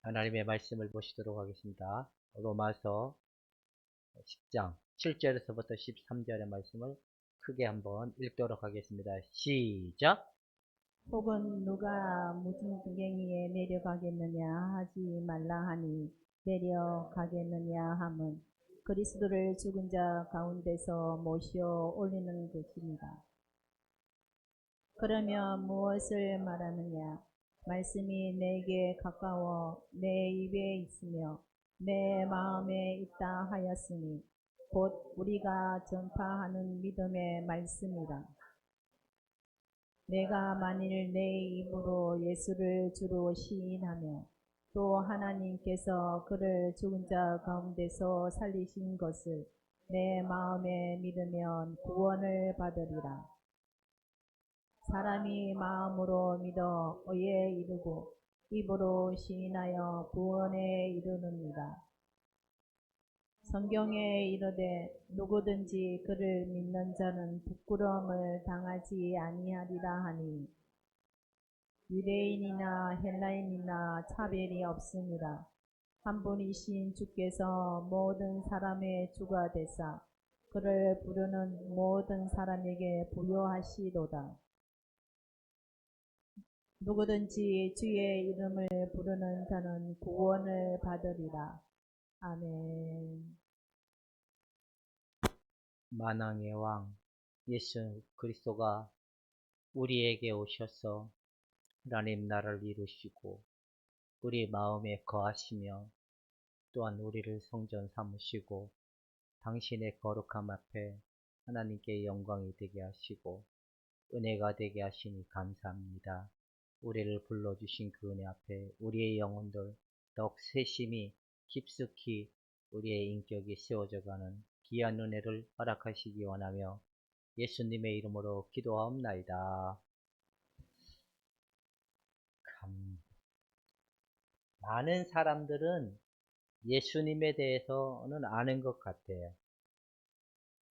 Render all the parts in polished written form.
하나님의 말씀을 보시도록 하겠습니다. 로마서 10장 7절에서부터 13절의 말씀을 크게 한번 읽도록 하겠습니다. 시작! 혹은 누가 무진갱이에 내려가겠느냐 하지 말라 하니 내려가겠느냐 함은 그리스도를 죽은 자 가운데서 모셔 올리는 것입니다. 그러면 무엇을 말하느냐? 말씀이 내게 가까워 내 입에 있으며 내 마음에 있다 하였으니 곧 우리가 전파하는 믿음의 말씀이라. 내가 만일 내 입으로 예수를 주로 시인하며 또 하나님께서 그를 죽은 자 가운데서 살리신 것을 내 마음에 믿으면 구원을 받으리라. 사람이 마음으로 믿어 의에 이르고 입으로 시인하여 구원에 이르느니라. 성경에 이르되 누구든지 그를 믿는 자는 부끄러움을 당하지 아니하리라 하니 유대인이나 헬라인이나 차별이 없으니라. 한 분이신 주께서 모든 사람의 주가 되사 그를 부르는 모든 사람에게 부여하시도다. 누구든지 주의 이름을 부르는 자는 구원을 받으리라. 아멘. 만왕의 왕 예수 그리스도가 우리에게 오셔서 하나님 나라를 이루시고 우리 마음에 거하시며 또한 우리를 성전 삼으시고 당신의 거룩함 앞에 하나님께 영광이 되게 하시고 은혜가 되게 하시니 감사합니다. 우리를 불러주신 그 은혜 앞에 우리의 영혼들 더욱 세심히 깊숙이 우리의 인격이 세워져가는 귀한 은혜를 허락하시기 원하며 예수님의 이름으로 기도하옵나이다. 많은 사람들은 예수님에 대해서는 아는 것 같아요.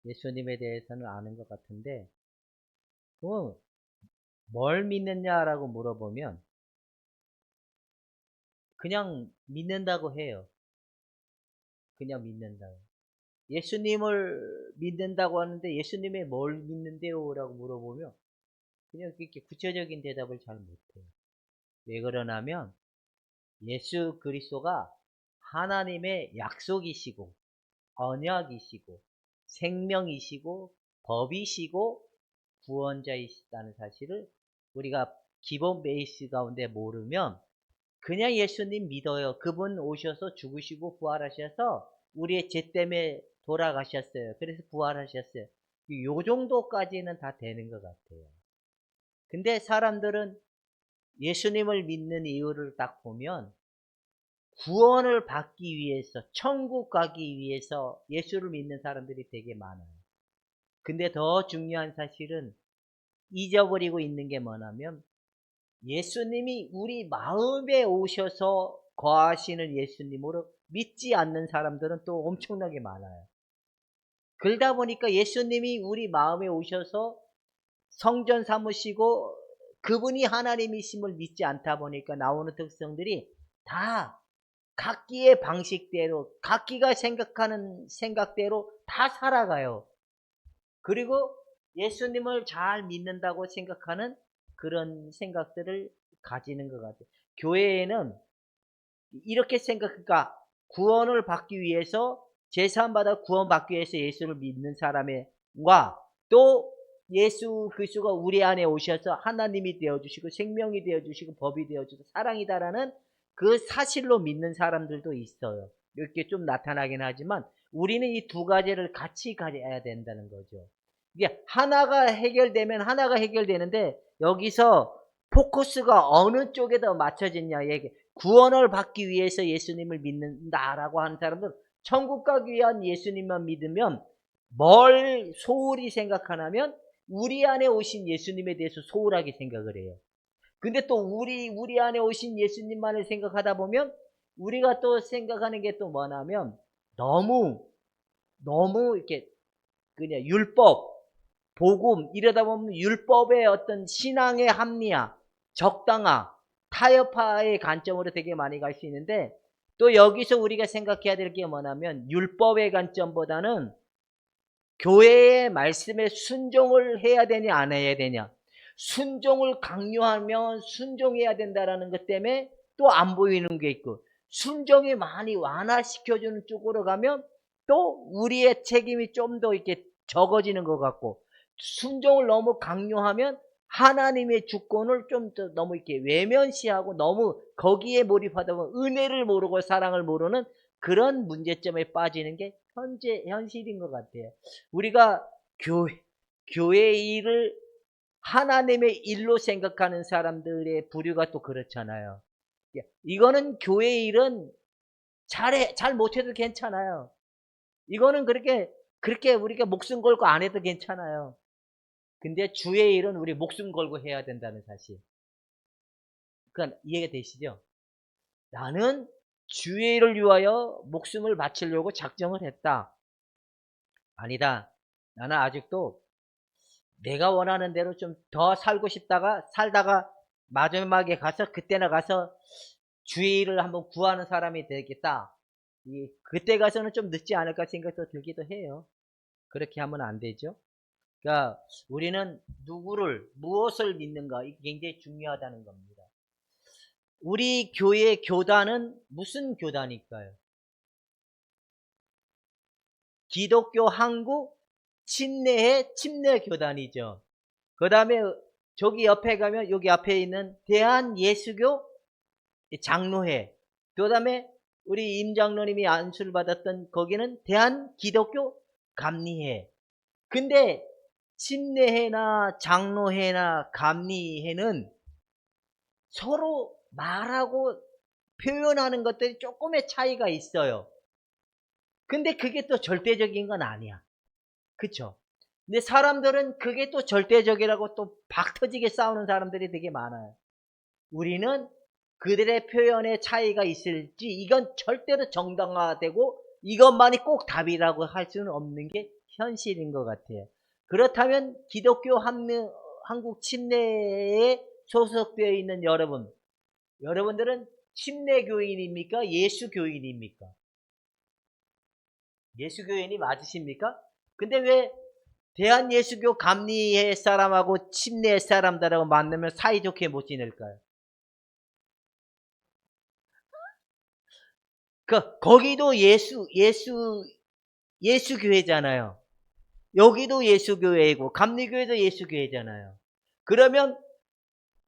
예수님에 대해서는 아는 것 같은데 그럼 뭘 믿느냐라고 물어보면 그냥 믿는다고 해요. 그냥 믿는다고. 예수님을 믿는다고 하는데 예수님의 뭘 믿는데요? 라고 물어보면 그냥 이렇게 구체적인 대답을 잘 못해요. 왜 그러냐면 예수 그리스도가 하나님의 약속이시고 언약이시고 생명이시고 법이시고 구원자이시다는 사실을 우리가 기본 베이스 가운데 모르면 그냥 예수님 믿어요. 그분 오셔서 죽으시고 부활하셔서 우리의 죄 때문에 돌아가셨어요. 그래서 부활하셨어요. 요 정도까지는 다 되는 것 같아요. 근데 사람들은 예수님을 믿는 이유를 딱 보면 구원을 받기 위해서, 천국 가기 위해서 예수를 믿는 사람들이 되게 많아요. 근데 더 중요한 사실은 잊어버리고 있는 게 뭐냐면 예수님이 우리 마음에 오셔서 거하시는 예수님으로 믿지 않는 사람들은 또 엄청나게 많아요. 그러다 보니까 예수님이 우리 마음에 오셔서 성전 삼으시고 그분이 하나님이심을 믿지 않다 보니까 나오는 특성들이 다 각기의 방식대로, 각기가 생각하는 생각대로 다 살아가요. 그리고 예수님을 잘 믿는다고 생각하는 그런 생각들을 가지는 것 같아요. 교회에는 이렇게 생각하니까 구원을 받기 위해서 제사함받아 구원받기 위해서 예수를 믿는 사람과 또 예수 그리스도가 우리 안에 오셔서 하나님이 되어주시고 생명이 되어주시고 법이 되어주시고 사랑이다라는 그 사실로 믿는 사람들도 있어요. 이렇게 좀 나타나긴 하지만 우리는 이 두 가지를 같이 가져야 된다는 거죠. 이게 하나가 해결되면 하나가 해결되는데 여기서 포커스가 어느 쪽에 더 맞춰졌냐 얘기. 구원을 받기 위해서 예수님을 믿는다라고 하는 사람들은 천국 가기 위한 예수님만 믿으면 뭘 소홀히 생각하냐면 우리 안에 오신 예수님에 대해서 소홀하게 생각을 해요. 근데 또 우리 안에 오신 예수님만을 생각하다 보면 우리가 또 생각하는 게 또 뭐냐면 너무 이렇게 그냥 율법, 복음 이러다 보면 율법의 어떤 신앙의 합리화, 적당화 타협파의 관점으로 되게 많이 갈 수 있는데, 또 여기서 우리가 생각해야 될 게 뭐냐면 율법의 관점보다는 교회의 말씀에 순종을 해야 되냐 안 해야 되냐, 순종을 강요하면 순종해야 된다라는 것 때문에 또 안 보이는 게 있고, 순종이 많이 완화시켜주는 쪽으로 가면 또 우리의 책임이 좀 더 이렇게 적어지는 것 같고, 순종을 너무 강요하면 하나님의 주권을 좀 더 너무 이렇게 외면시하고 너무 거기에 몰입하다 보면 은혜를 모르고 사랑을 모르는 그런 문제점에 빠지는 게 현실인 것 같아요. 우리가 교회 일을 하나님의 일로 생각하는 사람들의 부류가 또 그렇잖아요. 이거는 교회 일은 잘 못해도 괜찮아요. 이거는 그렇게 우리가 목숨 걸고 안 해도 괜찮아요. 근데 주의 일은 우리 목숨 걸고 해야 된다는 사실. 그러니까 이해가 되시죠? 나는 주의 일을 위하여 목숨을 바치려고 작정을 했다. 아니다. 나는 아직도 내가 원하는 대로 좀 더 살고 싶다가 살다가 마지막에 가서 그때나 가서 주의 일을 한번 구하는 사람이 되겠다. 그때 가서는 좀 늦지 않을까 생각도 들기도 해요. 그렇게 하면 안 되죠. 그러니까 우리는 무엇을 믿는가, 이게 굉장히 중요하다는 겁니다. 우리 교회 교단은 무슨 교단일까요? 기독교 한국 침례회 침례교단이죠. 그 다음에 저기 옆에 가면 여기 앞에 있는 대한예수교 장로회, 그 다음에 우리 임장로님이 안수를 받았던 거기는 대한기독교 감리회. 근데 침례회나 장로회나 감리회는 서로 말하고 표현하는 것들이 조금의 차이가 있어요. 근데 그게 또 절대적인 건 아니야. 그쵸? 근데 사람들은 그게 또 절대적이라고 또 박터지게 싸우는 사람들이 되게 많아요. 우리는 그들의 표현에 차이가 있을지 이건 절대로 정당화되고 이것만이 꼭 답이라고 할 수는 없는 게 현실인 것 같아요. 그렇다면 기독교 한국 침례에 소속되어 있는 여러분들은 침례교인입니까? 예수교인입니까? 예수교인이 맞으십니까? 근데 왜 대한예수교 감리회 사람하고 침례 사람들하고 만나면 사이좋게 못 지낼까요? 거기도 예수교회잖아요. 여기도 예수교회이고 감리교회도 예수교회잖아요. 그러면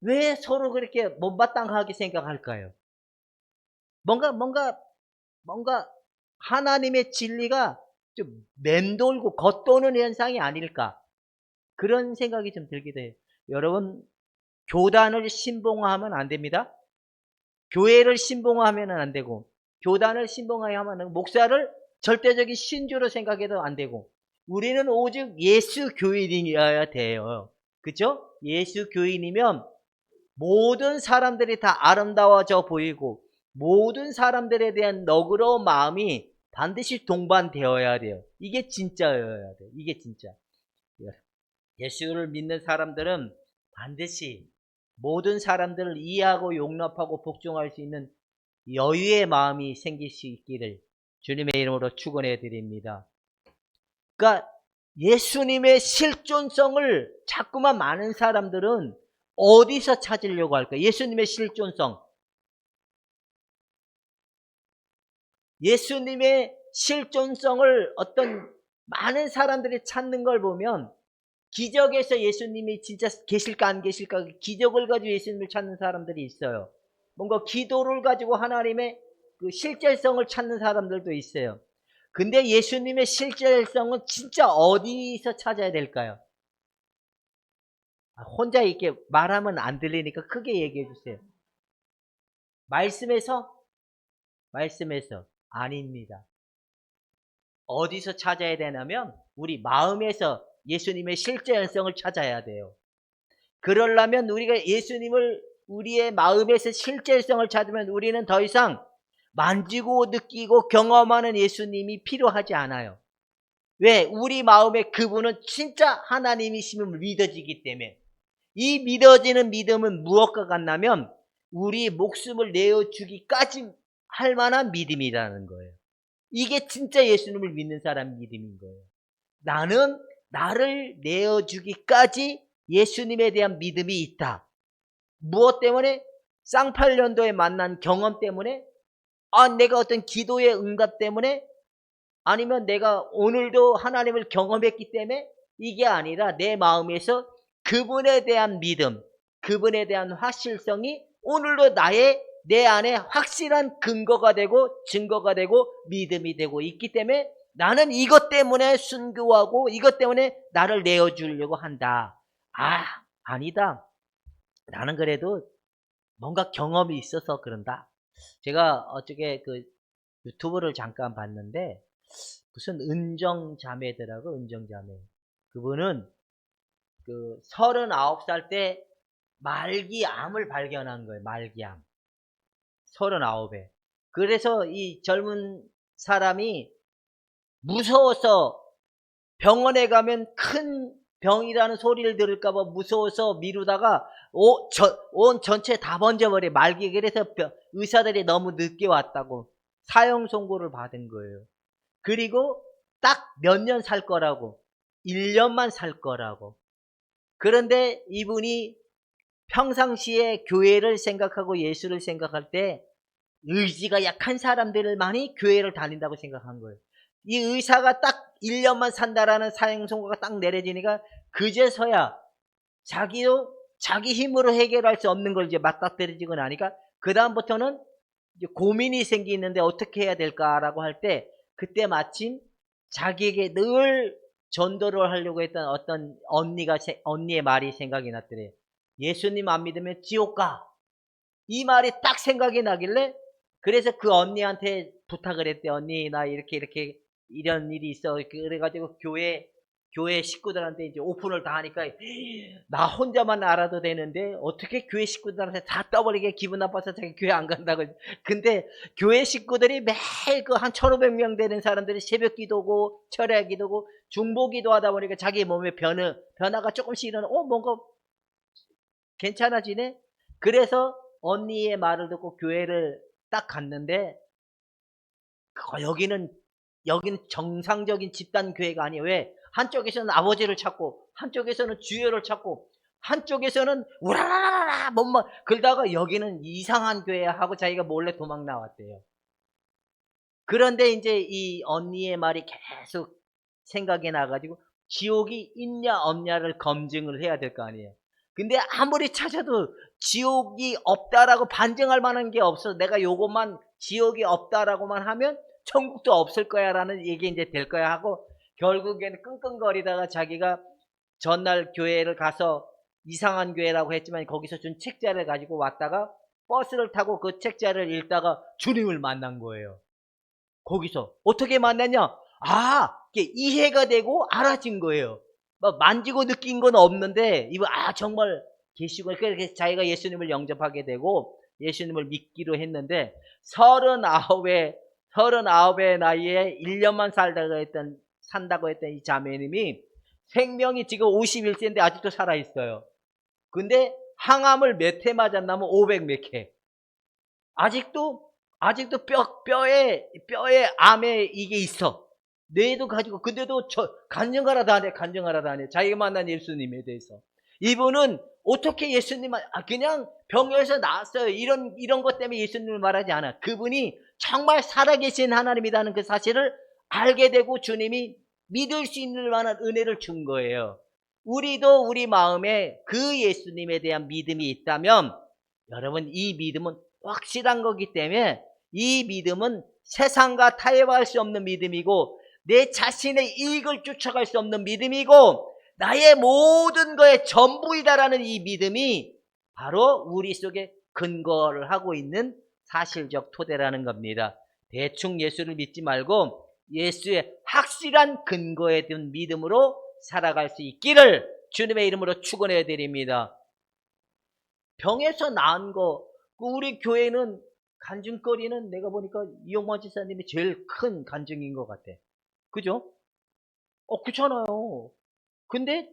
왜 서로 그렇게 못마땅하게 생각할까요? 뭔가 하나님의 진리가 좀 맴돌고 겉도는 현상이 아닐까, 그런 생각이 좀 들기도 해요. 여러분, 교단을 신봉하면 안 됩니다. 교회를 신봉하면 안 되고, 교단을 신봉하면 목사를 절대적인 신주로 생각해도 안 되고, 우리는 오직 예수 교인이어야 돼요. 그죠? 예수 교인이면 모든 사람들이 다 아름다워져 보이고 모든 사람들에 대한 너그러운 마음이 반드시 동반되어야 돼요. 이게 진짜여야 돼요. 이게 진짜. 예수를 믿는 사람들은 반드시 모든 사람들을 이해하고 용납하고 복종할 수 있는 여유의 마음이 생길 수 있기를 주님의 이름으로 축원해 드립니다. 그러니까 예수님의 실존성을 자꾸만 많은 사람들은 어디서 찾으려고 할까요? 예수님의 실존성. 예수님의 실존성을 어떤 많은 사람들이 찾는 걸 보면 기적에서 예수님이 진짜 계실까 안 계실까, 기적을 가지고 예수님을 찾는 사람들이 있어요. 뭔가 기도를 가지고 하나님의 그 실제성을 찾는 사람들도 있어요. 근데 예수님의 실제성은 진짜 어디서 찾아야 될까요? 혼자 이렇게 말하면 안 들리니까 크게 얘기해 주세요. 말씀에서 아닙니다. 어디서 찾아야 되냐면 우리 마음에서 예수님의 실제성을 찾아야 돼요. 그러려면 우리가 예수님을 우리의 마음에서 실제성을 찾으면 우리는 더 이상 만지고 느끼고 경험하는 예수님이 필요하지 않아요. 왜? 우리 마음에 그분은 진짜 하나님이심을 믿어지기 때문에. 이 믿어지는 믿음은 무엇과 같냐면 우리 목숨을 내어주기까지 할 만한 믿음이라는 거예요. 이게 진짜 예수님을 믿는 사람 믿음인 거예요. 나는 나를 내어주기까지 예수님에 대한 믿음이 있다. 무엇 때문에? 쌍팔년도에 만난 경험 때문에? 내가 어떤 기도의 응답 때문에? 아니면 내가 오늘도 하나님을 경험했기 때문에? 이게 아니라 내 마음에서 그분에 대한 믿음, 그분에 대한 확실성이 오늘도 내 안에 확실한 근거가 되고 증거가 되고 믿음이 되고 있기 때문에 나는 이것 때문에 순교하고 이것 때문에 나를 내어주려고 한다. 아니다. 나는 그래도 뭔가 경험이 있어서 그런다. 제가 어저께 그 유튜브를 잠깐 봤는데 무슨 은정자매더라고, 은정자매. 그분은 그 39살 때 말기암을 발견한 거예요. 말기암. 39에. 그래서 이 젊은 사람이 무서워서 병원에 가면 큰 병이라는 소리를 들을까봐 무서워서 미루다가 온 전체 다 번져버려. 말기. 그래서 의사들이 너무 늦게 왔다고 사형 선고를 받은 거예요. 그리고 딱 몇 년 살 거라고. 1년만 살 거라고. 그런데 이분이 평상시에 교회를 생각하고 예수를 생각할 때 의지가 약한 사람들을 많이 교회를 다닌다고 생각한 거예요. 이 의사가 딱 1년만 산다라는 사형 선고가 딱 내려지니까 그제서야 자기도 자기 힘으로 해결할 수 없는 걸 이제 맞닥뜨려지고 나니까 그다음부터는 이제 고민이 생기는데 어떻게 해야 될까라고 할 때 그때 마침 자기에게 늘 전도를 하려고 했던 어떤 언니의 말이 생각이 났더래요. 예수님 안 믿으면 지옥 가. 이 말이 딱 생각이 나길래 그래서 그 언니한테 부탁을 했대. 언니 나 이렇게 이런 일이 있어. 그래가지고 교회 식구들한테 이제 오픈을 다 하니까 나 혼자만 알아도 되는데 어떻게 교회 식구들한테 다 떠버리게 기분 나빠서 자기 교회 안 간다고. 근데 교회 식구들이 매일 그 한 1,500명 되는 사람들이 새벽 기도고 철야 기도고 중보 기도하다 보니까 자기 몸에 변화가 조금씩 일어나. 뭔가 괜찮아지네. 그래서 언니의 말을 듣고 교회를 딱 갔는데 여기는 정상적인 집단 교회가 아니에요. 왜? 한쪽에서는 아버지를 찾고 한쪽에서는 주여를 찾고 한쪽에서는 우라라라 그러다가 여기는 이상한 교회야 하고 자기가 몰래 도망 나왔대요. 그런데 이제 이 언니의 말이 계속 생각이 나가지고 지옥이 있냐 없냐를 검증을 해야 될 거 아니에요. 근데 아무리 찾아도 지옥이 없다라고 반증할 만한 게 없어. 내가 요것만 지옥이 없다라고만 하면 천국도 없을 거야라는 얘기 이제 될 거야 하고 결국에는 끙끙거리다가 자기가 전날 교회를 가서 이상한 교회라고 했지만 거기서 준 책자를 가지고 왔다가 버스를 타고 그 책자를 읽다가 주님을 만난 거예요. 거기서 어떻게 만났냐? 이게 이해가 되고 알아진 거예요. 막 만지고 느낀 건 없는데 이거 정말 계시고 그렇게 자기가 예수님을 영접하게 되고 예수님을 믿기로 했는데 39의 나이에 1년만 산다고 했던 이 자매님이 생명이 지금 51세인데 아직도 살아 있어요. 근데 항암을 몇 회 맞았나면 500 몇 회. 아직도 뼈에 암에 이게 있어. 뇌도 가지고, 근데도 간증하라도 안 해. 자기가 만난 예수님에 대해서. 이분은 어떻게 그냥 병에서 나왔어요. 이런 것 때문에 예수님을 말하지 않아. 그분이 정말 살아계신 하나님이라는 그 사실을 알게 되고 주님이 믿을 수 있는 만한 은혜를 준 거예요. 우리도 우리 마음에 그 예수님에 대한 믿음이 있다면, 여러분, 이 믿음은 확실한 거기 때문에 이 믿음은 세상과 타협할 수 없는 믿음이고 내 자신의 이익을 쫓아갈 수 없는 믿음이고 나의 모든 거의 전부이다라는 이 믿음이 바로 우리 속에 근거를 하고 있는 사실적 토대라는 겁니다. 대충 예수를 믿지 말고 예수의 확실한 근거에 든 믿음으로 살아갈 수 있기를 주님의 이름으로 축원해 드립니다. 병에서 나은 거, 우리 교회는 간증거리는 내가 보니까 이용만 지사님이 제일 큰 간증인 것 같아. 그죠? 그렇잖아요. 근데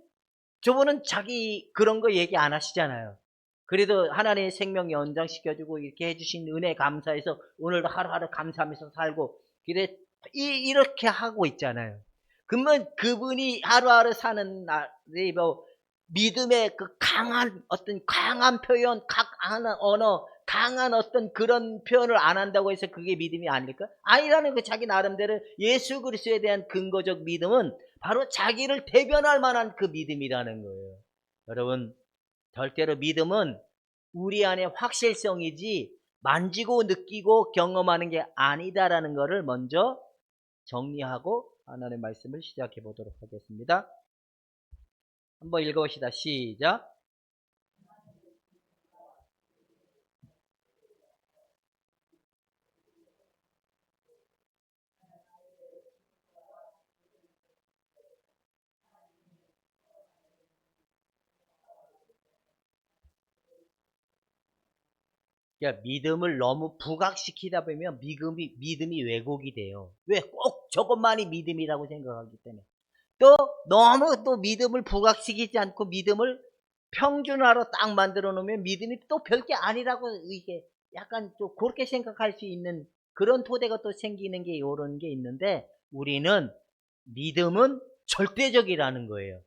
저분은 자기 그런 거 얘기 안 하시잖아요. 그래도 하나님의 생명 연장시켜주고 이렇게 해주신 은혜 감사해서 오늘도 하루하루 감사하면서 살고 그래 이렇게 하고 있잖아요. 그러면 그분이 하루하루 사는 날이 뭐 믿음의 그 강한 어떤 강한 표현, 강한 언어, 강한 어떤 그런 표현을 안 한다고 해서 그게 믿음이 아닐까? 아니라는 그 자기 나름대로 예수 그리스도에 대한 근거적 믿음은 바로 자기를 대변할 만한 그 믿음이라는 거예요. 여러분, 절대로 믿음은 우리 안에 확실성이지 만지고 느끼고 경험하는 게 아니다라는 것을 먼저 정리하고 하나님의 말씀을 시작해 보도록 하겠습니다. 한번 읽어봅시다. 시작. 그러니까 믿음을 너무 부각시키다 보면 믿음이 왜곡이 돼요. 왜? 꼭 저것만이 믿음이라고 생각하기 때문에. 또 너무 또 믿음을 부각시키지 않고 믿음을 평준화로 딱 만들어 놓으면 믿음이 또 별게 아니라고 이게 약간 좀 그렇게 생각할 수 있는 그런 토대가 또 생기는 게 이런 게 있는데 우리는 믿음은 절대적이라는 거예요.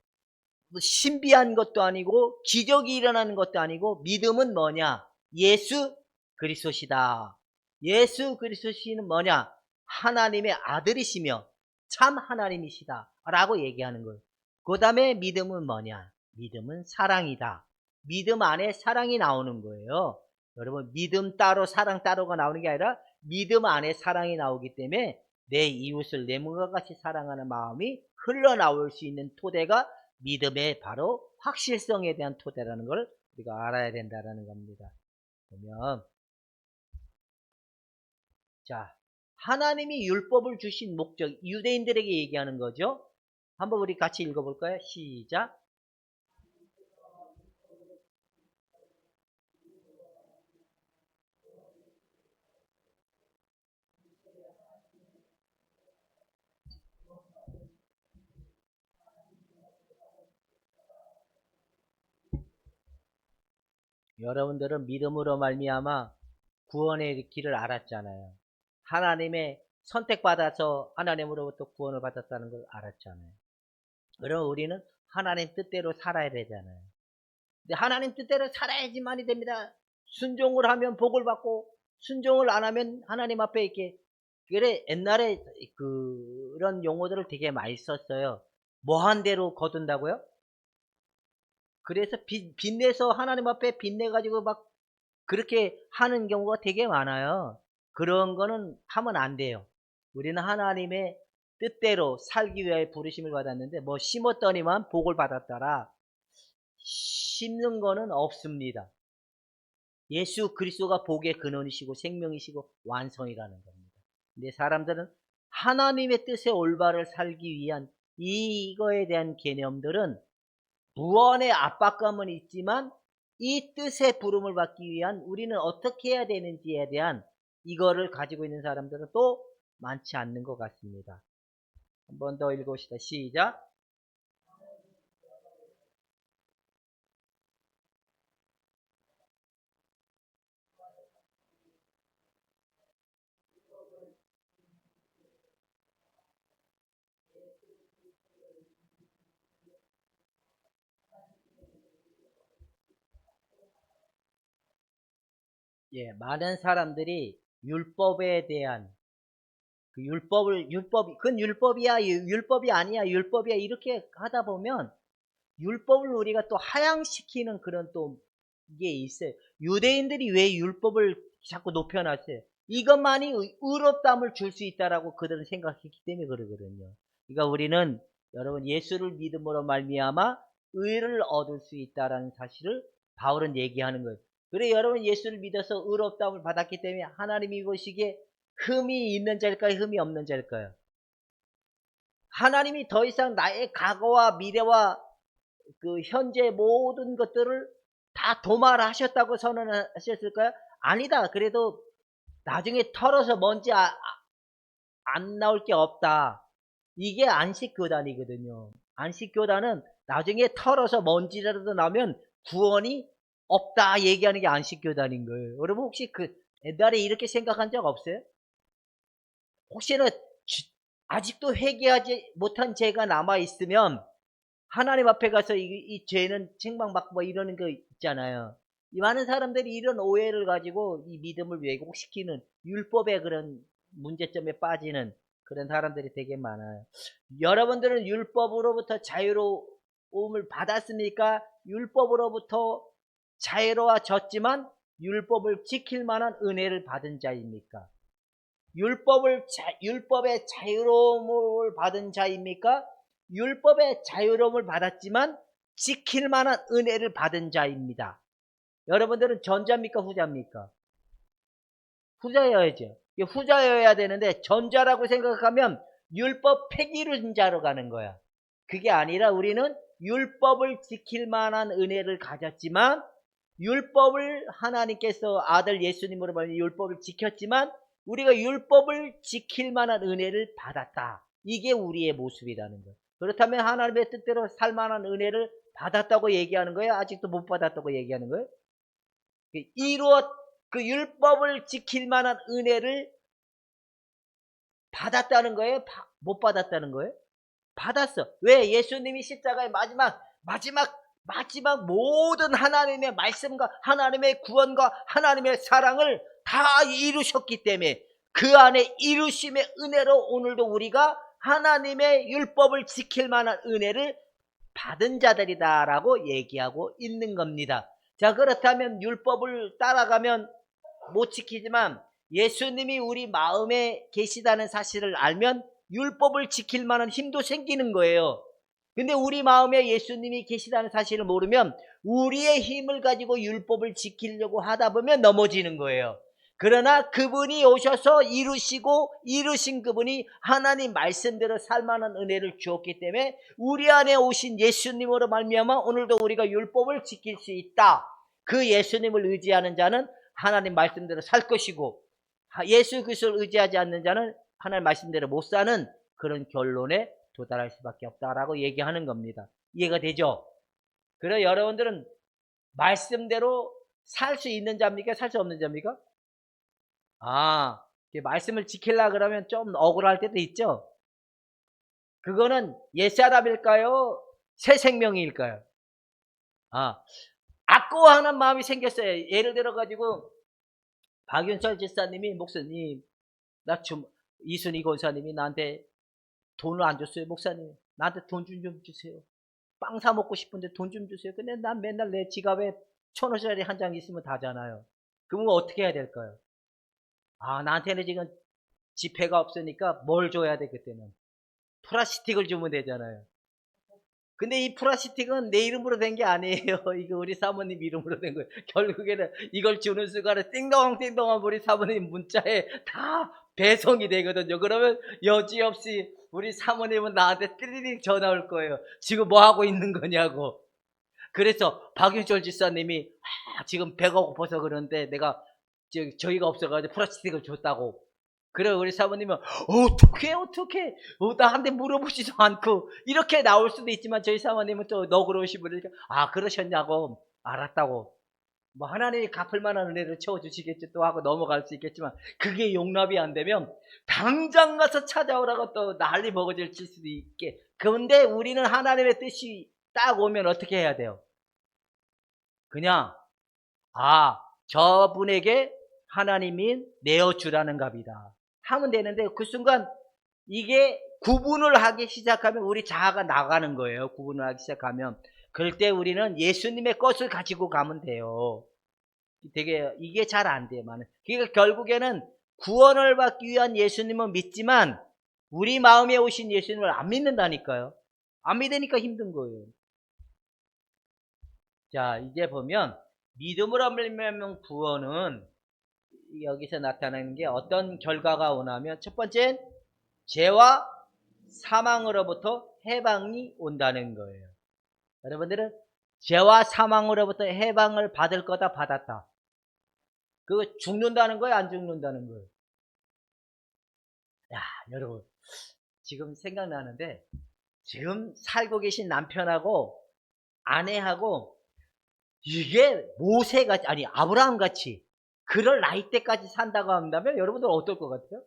뭐 신비한 것도 아니고 기적이 일어나는 것도 아니고 믿음은 뭐냐? 예수 그리스도시다. 예수 그리스도시는 뭐냐? 하나님의 아들이시며 참 하나님이시다 라고 얘기하는 거예요. 그 다음에 믿음은 뭐냐? 믿음은 사랑이다. 믿음 안에 사랑이 나오는 거예요. 여러분 믿음 따로 사랑 따로가 나오는 게 아니라 믿음 안에 사랑이 나오기 때문에 내 이웃을 내 몸과 같이 사랑하는 마음이 흘러나올 수 있는 토대가 믿음의 바로 확실성에 대한 토대라는 걸 우리가 알아야 된다는 겁니다. 보면 자 하나님이 율법을 주신 목적 유대인들에게 얘기하는 거죠. 한번 우리 같이 읽어볼까요? 시작. 여러분들은 믿음으로 말미암아 구원의 길을 알았잖아요. 하나님의 선택받아서 하나님으로부터 구원을 받았다는 걸 알았잖아요. 그럼 우리는 하나님 뜻대로 살아야 되잖아요. 근데 하나님 뜻대로 살아야지만이 됩니다. 순종을 하면 복을 받고 순종을 안 하면 하나님 앞에 이렇게 그래 옛날에 그런 용어들을 되게 많이 썼어요. 뭐한 대로 거둔다고요? 그래서 빚내서 하나님 앞에 빚내가지고 막 그렇게 하는 경우가 되게 많아요. 그런 거는 하면 안 돼요. 우리는 하나님의 뜻대로 살기 위해 부르심을 받았는데 뭐 심었더니만 복을 받았더라. 심는 거는 없습니다. 예수 그리스도가 복의 근원이시고 생명이시고 완성이라는 겁니다. 근데 사람들은 하나님의 뜻에 올바를 살기 위한 이거에 대한 개념들은 무언의 압박감은 있지만 이 뜻의 부름을 받기 위한 우리는 어떻게 해야 되는지에 대한 이거를 가지고 있는 사람들은 또 많지 않는 것 같습니다. 한 번 더 읽어봅시다. 시작. 예, 많은 사람들이 율법에 대한 그 그건 율법이야, 율법이 아니야, 율법이야, 이렇게 하다 보면 율법을 우리가 또 하향시키는 그런 또 이게 있어요. 유대인들이 왜 율법을 자꾸 높여놨어요? 이것만이 의롭다함을 줄 수 있다라고 그들은 생각했기 때문에 그러거든요. 그러니까 우리는 여러분 예수를 믿음으로 말미암아 의를 얻을 수 있다라는 사실을 바울은 얘기하는 거예요. 그래 여러분 예수를 믿어서 의롭다함을 받았기 때문에 하나님이 보시기에 흠이 있는 자일까요? 흠이 없는 자일까요? 하나님이 더 이상 나의 과거와 미래와 그 현재 모든 것들을 다 도말하셨다고 선언하셨을까요? 아니다. 그래도 나중에 털어서 먼지 안 나올 게 없다. 이게 안식교단이거든요. 안식교단은 나중에 털어서 먼지라도 나면 구원이 없다 얘기하는 게 안식교단인 거예요. 여러분 혹시 옛날에 이렇게 생각한 적 없어요? 혹시나 아직도 회개하지 못한 죄가 남아 있으면 하나님 앞에 가서 이 죄는 책망받고 뭐 이러는 거 있잖아요. 이 많은 사람들이 이런 오해를 가지고 이 믿음을 왜곡시키는 율법의 그런 문제점에 빠지는 그런 사람들이 되게 많아요. 여러분들은 율법으로부터 자유로움을 받았으니까 율법으로부터 자유로워졌지만 율법을 지킬 만한 은혜를 받은 자입니까? 율법의 자유로움을 받은 자입니까? 율법의 자유로움을 받았지만 지킬 만한 은혜를 받은 자입니다. 여러분들은 전자입니까? 후자입니까? 후자여야죠. 후자여야 되는데 전자라고 생각하면 율법 폐기를 자로 가는 거야. 그게 아니라 우리는 율법을 지킬 만한 은혜를 가졌지만 율법을 하나님께서 아들 예수님으로 말미 율법을 지켰지만 우리가 율법을 지킬 만한 은혜를 받았다. 이게 우리의 모습이라는 거예요. 그렇다면 하나님의 뜻대로 살 만한 은혜를 받았다고 얘기하는 거예요? 아직도 못 받았다고 얘기하는 거예요? 그 율법을 지킬 만한 은혜를 받았다는 거예요? 못 받았다는 거예요? 받았어. 왜? 예수님이 십자가의 마지막 모든 하나님의 말씀과 하나님의 구원과 하나님의 사랑을 다 이루셨기 때문에 그 안에 이루심의 은혜로 오늘도 우리가 하나님의 율법을 지킬 만한 은혜를 받은 자들이다라고 얘기하고 있는 겁니다. 자, 그렇다면 율법을 따라가면 못 지키지만 예수님이 우리 마음에 계시다는 사실을 알면 율법을 지킬 만한 힘도 생기는 거예요. 근데 우리 마음에 예수님이 계시다는 사실을 모르면 우리의 힘을 가지고 율법을 지키려고 하다 보면 넘어지는 거예요. 그러나 그분이 오셔서 이루신 그분이 하나님 말씀대로 살만한 은혜를 주었기 때문에 우리 안에 오신 예수님으로 말미암아 오늘도 우리가 율법을 지킬 수 있다. 그 예수님을 의지하는 자는 하나님 말씀대로 살 것이고 예수 그리스도를 의지하지 않는 자는 하나님 말씀대로 못 사는 그런 결론에 도달할 수밖에 없다라고 얘기하는 겁니다. 이해가 되죠? 그래 여러분들은 말씀대로 살 수 있는 자입니까? 살 수 없는 자입니까? 말씀을 지키려고 그러면 좀 억울할 때도 있죠? 그거는 옛사람일까요? 새 생명일까요? 아까워하는 마음이 생겼어요. 예를 들어가지고 박윤철 집사님이 목사님 이순희 권사님이 나한테 돈을 안 줬어요. 목사님 나한테 돈 좀 주세요. 빵 사 먹고 싶은데 돈 좀 주세요. 근데 난 맨날 내 지갑에 1,000원짜리 한 장 있으면 다잖아요. 그러면 어떻게 해야 될까요? 나한테는 지금 지폐가 없으니까 뭘 줘야 돼 그때는. 플라스틱을 주면 되잖아요. 근데 이 플라스틱은 내 이름으로 된 게 아니에요. 이거 우리 사모님 이름으로 된 거예요. 결국에는 이걸 주는 순간에 띵동띵동한 우리 사모님 문자에 다 배송이 되거든요. 그러면 여지없이 우리 사모님은 나한테 띠리릭 전화 올 거예요. 지금 뭐 하고 있는 거냐고. 그래서 박윤철 집사님이 지금 배가 고파서 그러는데 내가 저희가 없어가지고 플라스틱을 줬다고. 그래 우리 사모님은 어떻게 나한테 물어보지도 않고 이렇게 나올 수도 있지만 저희 사모님은 또 너그러우신 분이니까 그러셨냐고 알았다고 뭐 하나님이 갚을 만한 은혜를 채워주시겠지 또 하고 넘어갈 수 있겠지만 그게 용납이 안 되면 당장 가서 찾아오라고 또 난리 먹어질 수도 있게. 그런데 우리는 하나님의 뜻이 딱 오면 어떻게 해야 돼요? 그냥 저분에게 하나님이 내어주라는 값이다 하면 되는데 그 순간 이게 구분을 하기 시작하면 우리 자아가 나가는 거예요. 구분을 하기 시작하면 그럴 때 우리는 예수님의 것을 가지고 가면 돼요. 이게 잘 안 돼요. 그러니까 결국에는 구원을 받기 위한 예수님은 믿지만 우리 마음에 오신 예수님을 안 믿는다니까요. 안 믿으니까 힘든 거예요. 자, 이제 보면 믿음으로 말미암은 구원은 여기서 나타나는 게 어떤 결과가 오냐면 첫 번째 죄와 사망으로부터 해방이 온다는 거예요. 여러분들은 죄와 사망으로부터 해방을 받을 거다 받았다. 그거 죽는다는 거예요? 안 죽는다는 거예요? 여러분 지금 생각나는데 지금 살고 계신 남편하고 아내하고 이게 모세같이, 아니 아브라함같이 그럴 나이대까지 산다고 한다면 여러분들 어떨 것 같아요?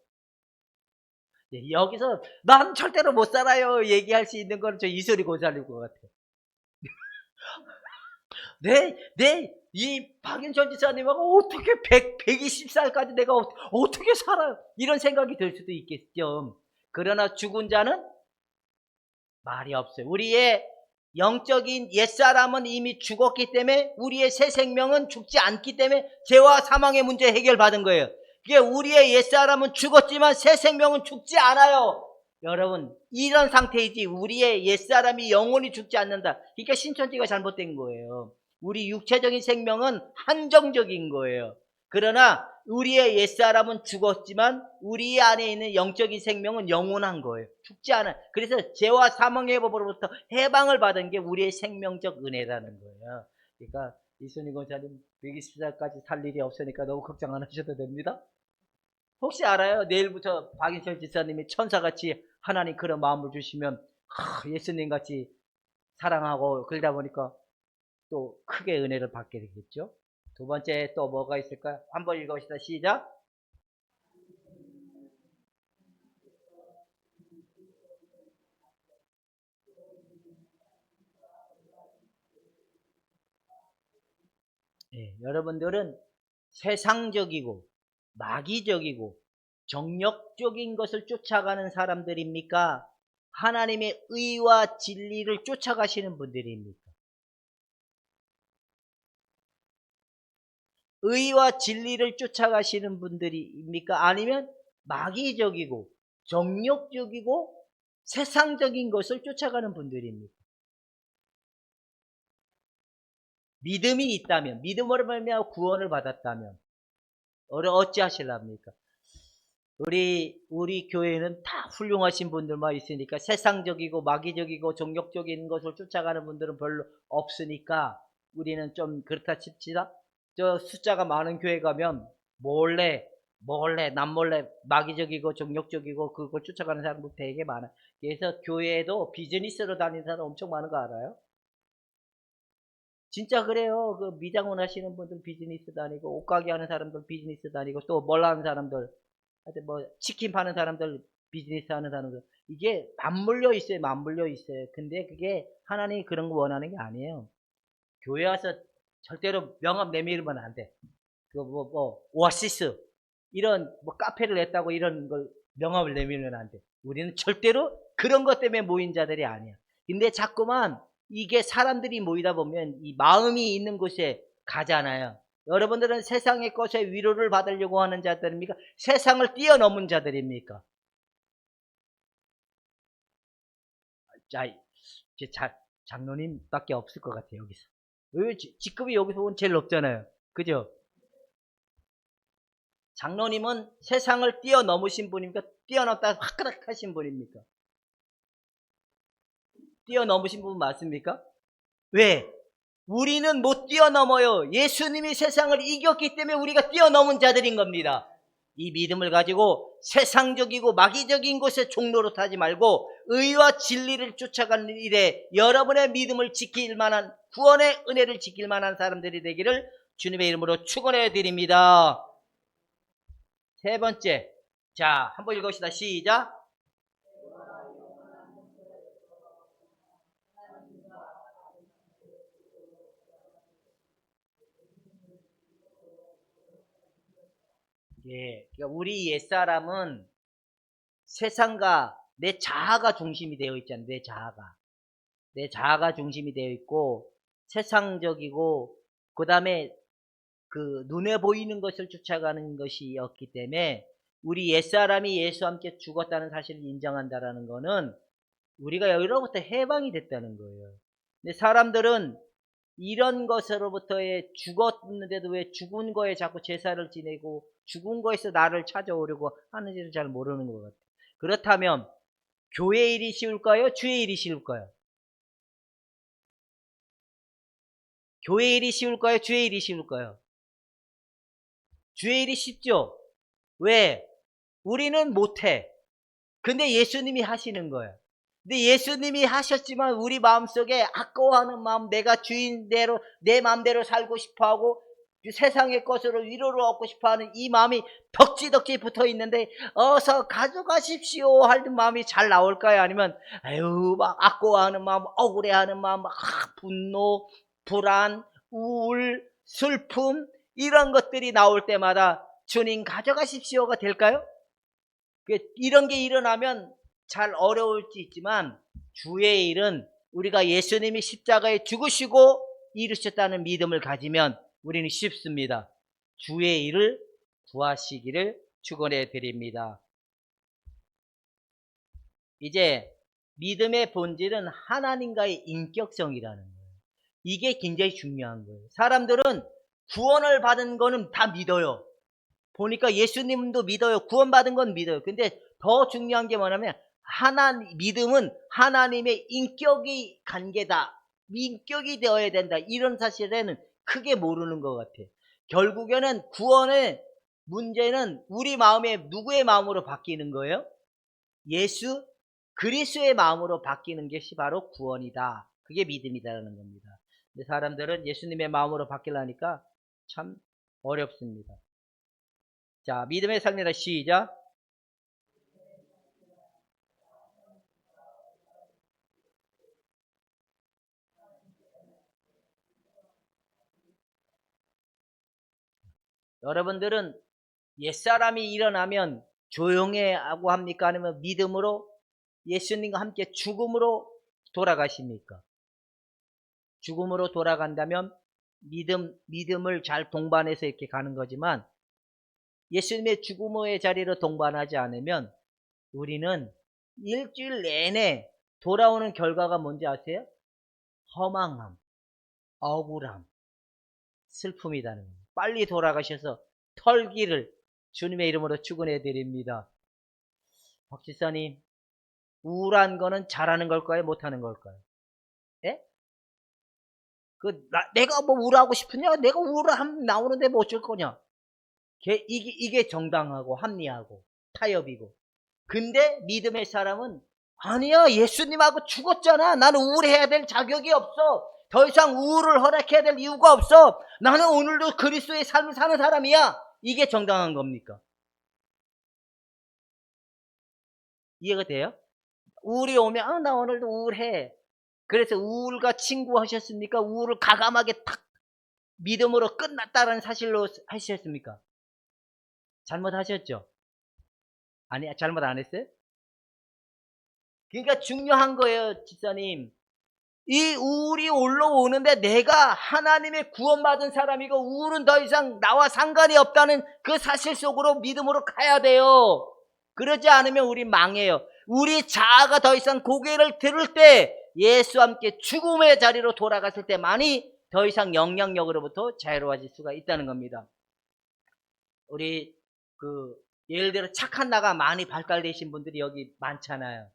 네, 여기서 난 절대로 못 살아요 얘기할 수 있는 건 저 이소리 고사일 것 같아요. 이 박윤철 지사님하고 어떻게 120살까지 내가 어떻게 살아요? 이런 생각이 들 수도 있겠죠. 그러나 죽은 자는 말이 없어요. 우리의 영적인 옛사람은 이미 죽었기 때문에 우리의 새 생명은 죽지 않기 때문에 죄와 사망의 문제 해결받은 거예요. 그게 우리의 옛사람은 죽었지만 새 생명은 죽지 않아요. 여러분, 이런 상태이지 우리의 옛사람이 영원히 죽지 않는다. 그러니까 신천지가 잘못된 거예요. 우리 육체적인 생명은 한정적인 거예요. 그러나 우리의 옛사람은 죽었지만 우리 안에 있는 영적인 생명은 영원한 거예요. 죽지 않아요. 그래서 죄와 사망의 법으로부터 해방을 받은 게 우리의 생명적 은혜라는 거예요. 그러니까 이순희 권사님 120살까지 살 일이 없으니까 너무 걱정 안 하셔도 됩니다. 혹시 알아요? 내일부터 박인철 지사님이 천사같이 하나님 그런 마음을 주시면 예수님같이 사랑하고 그러다 보니까 또 크게 은혜를 받게 되겠죠. 두 번째 또 뭐가 있을까요? 한번 읽어봅시다. 시작. 예, 여러분들은 세상적이고 마귀적이고 정력적인 것을 쫓아가는 사람들입니까? 하나님의 의와 진리를 쫓아가시는 분들입니까? 의와 진리를 쫓아가시는 분들입니까? 아니면 마귀적이고 정력적이고 세상적인 것을 쫓아가는 분들입니까? 믿음이 있다면, 믿음으로 말미암아 구원을 받았다면 어찌하실랍니까? 우리 교회는 다 훌륭하신 분들만 있으니까 세상적이고 마귀적이고 정력적인 것을 쫓아가는 분들은 별로 없으니까 우리는 좀 그렇다 칩시다. 저 숫자가 많은 교회 가면 남몰래 마귀적이고 정력적이고 그걸 쫓아가는 사람들 되게 많아요. 그래서 교회에도 비즈니스로 다니는 사람 엄청 많은 거 알아요? 진짜 그래요. 그 미장원 하시는 분들 비즈니스 다니고 옷가게 하는 사람들 비즈니스 다니고 또 뭘 하는 사람들 하여튼 뭐 치킨 파는 사람들 비즈니스 하는 사람들 이게 맞물려 있어요. 맞물려 있어요. 근데 그게 하나님이 그런 거 원하는 게 아니에요. 교회 와서 절대로 명함 내밀면 안 돼. 그 오아시스 이런 뭐 카페를 냈다고 이런 걸 명함을 내밀면 안 돼. 우리는 절대로 그런 것 때문에 모인 자들이 아니야. 근데 자꾸만 이게 사람들이 모이다 보면 이 마음이 있는 곳에 가잖아요. 여러분들은 세상의 것에 위로를 받으려고 하는 자들입니까? 세상을 뛰어넘은 자들입니까? 자, 이제 장로님밖에 없을 것 같아요, 여기서. 직급이 여기서 보면 제일 높잖아요. 그죠? 장로님은 세상을 뛰어넘으신 분입니까? 뛰어넘다 화끈하게 하신 분입니까? 뛰어넘으신 분 맞습니까? 왜? 우리는 못 뛰어넘어요. 예수님이 세상을 이겼기 때문에 우리가 뛰어넘은 자들인 겁니다. 이 믿음을 가지고 세상적이고 마귀적인 곳에 종로로 타지 말고 의와 진리를 쫓아가는 일에 여러분의 믿음을 지킬 만한 구원의 은혜를 지킬 만한 사람들이 되기를 주님의 이름으로 축원해 드립니다. 세 번째, 자, 한번 읽읍시다. 시작. 예, 그러니까 우리 옛사람은 세상과 내 자아가 중심이 되어 있잖아요. 내 자아가 중심이 되어 있고 세상적이고 그 다음에 그 눈에 보이는 것을 쫓아가는 것이었기 때문에 우리 옛사람이 예수와 함께 죽었다는 사실을 인정한다라는 거는 우리가 여기로부터 해방이 됐다는 거예요. 근데 사람들은 이런 것으로부터의 죽었는데도 왜 죽은 거에 자꾸 제사를 지내고 죽은 거에서 나를 찾아오려고 하는지를 잘 모르는 것 같아요. 그렇다면 교회 일이 쉬울까요? 주의 일이 쉬울까요? 교회 일이 쉬울까요? 주의 일이 쉬울까요? 주의 일이 쉽죠? 왜? 우리는 못해. 근데 예수님이 하시는 거예요. 근데 예수님이 하셨지만 우리 마음속에 아까워하는 마음, 내가 주인대로 내 마음대로 살고 싶어하고 세상의 것으로 위로를 얻고 싶어하는 이 마음이 덕지덕지 붙어 있는데 어서 가져가십시오 하는 마음이 잘 나올까요? 아니면 아유 막 아까워하는 마음, 억울해하는 마음, 막 분노, 불안, 우울, 슬픔 이런 것들이 나올 때마다 주님 가져가십시오가 될까요? 이런 게 일어나면 잘 어려울 수 있지만 주의 일은 우리가 예수님이 십자가에 죽으시고 이루셨다는 믿음을 가지면 우리는 쉽습니다. 주의 일을 구하시기를 축원해 드립니다. 이제 믿음의 본질은 하나님과의 인격성이라는 거예요. 이게 굉장히 중요한 거예요. 사람들은 구원을 받은 거는 다 믿어요. 보니까 예수님도 믿어요. 구원받은 건 믿어요. 근데 더 중요한 게 뭐냐면 믿음은 하나님의 인격이 관계다. 인격이 되어야 된다. 이런 사실에는 크게 모르는 것 같아요. 결국에는 구원의 문제는 우리 마음에 누구의 마음으로 바뀌는 거예요? 예수 그리스도의 마음으로 바뀌는 것이 바로 구원이다. 그게 믿음이다라는 겁니다. 근데 사람들은 예수님의 마음으로 바뀌려니까 참 어렵습니다. 자, 믿음의 삶이다. 시작. 여러분들은 옛사람이 일어나면 조용해 하고 합니까? 아니면 믿음으로 예수님과 함께 죽음으로 돌아가십니까? 죽음으로 돌아간다면 믿음을 잘 동반해서 이렇게 가는 거지만 예수님의 죽음의 자리로 동반하지 않으면 우리는 일주일 내내 돌아오는 결과가 뭔지 아세요? 허망함, 억울함, 슬픔이라는 거예요. 빨리 돌아가셔서 털기를 주님의 이름으로 축원해 드립니다. 박 집사님, 우울한 거는 잘하는 걸까요? 못하는 걸까요? 예? 내가 뭐 우울하고 싶으냐? 내가 우울함 나오는데 뭐 어쩔 거냐? 이게 정당하고 합리하고 타협이고. 근데 믿음의 사람은 아니야, 예수님하고 죽었잖아. 나는 우울해야 될 자격이 없어. 더 이상 우울을 허락해야 될 이유가 없어. 나는 오늘도 그리스도의 삶을 사는 사람이야. 이게 정당한 겁니까? 이해가 돼요? 우울이 오면 나 오늘도 우울해. 그래서 우울과 친구하셨습니까? 우울을 가감하게 탁 믿음으로 끝났다는 사실로 하셨습니까? 잘못하셨죠? 아니, 잘못 안 했어요? 그러니까 중요한 거예요, 집사님. 이 우울이 올라오는데 내가 하나님의 구원받은 사람이고 우울은 더 이상 나와 상관이 없다는 그 사실 속으로 믿음으로 가야 돼요. 그러지 않으면 우리 망해요. 우리 자아가 더 이상 고개를 들을 때 예수와 함께 죽음의 자리로 돌아갔을 때만이 더 이상 영향력으로부터 자유로워질 수가 있다는 겁니다. 우리 예를 들어 착한 나가 많이 발달되신 분들이 여기 많잖아요.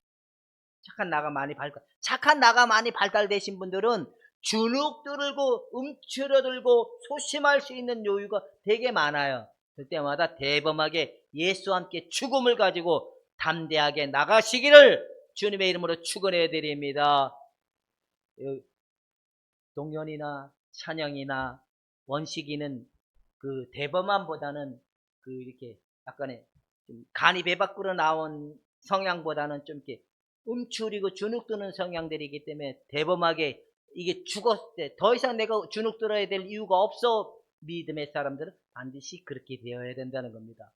착한 나가 많이 발달되신 분들은 주눅 들고 움츠러들고 소심할 수 있는 요유가 되게 많아요. 그때마다 대범하게 예수와 함께 죽음을 가지고 담대하게 나가시기를 주님의 이름으로 축원해 드립니다. 동현이나 찬영이나 원식이는 그 대범함보다는 이렇게 약간의 좀 간이 배 밖으로 나온 성향보다는 좀 이렇게 움츠리고 주눅 드는 성향들이기 때문에 대범하게 이게 죽었을 때 더 이상 내가 주눅 들어야 될 이유가 없어. 믿음의 사람들은 반드시 그렇게 되어야 된다는 겁니다.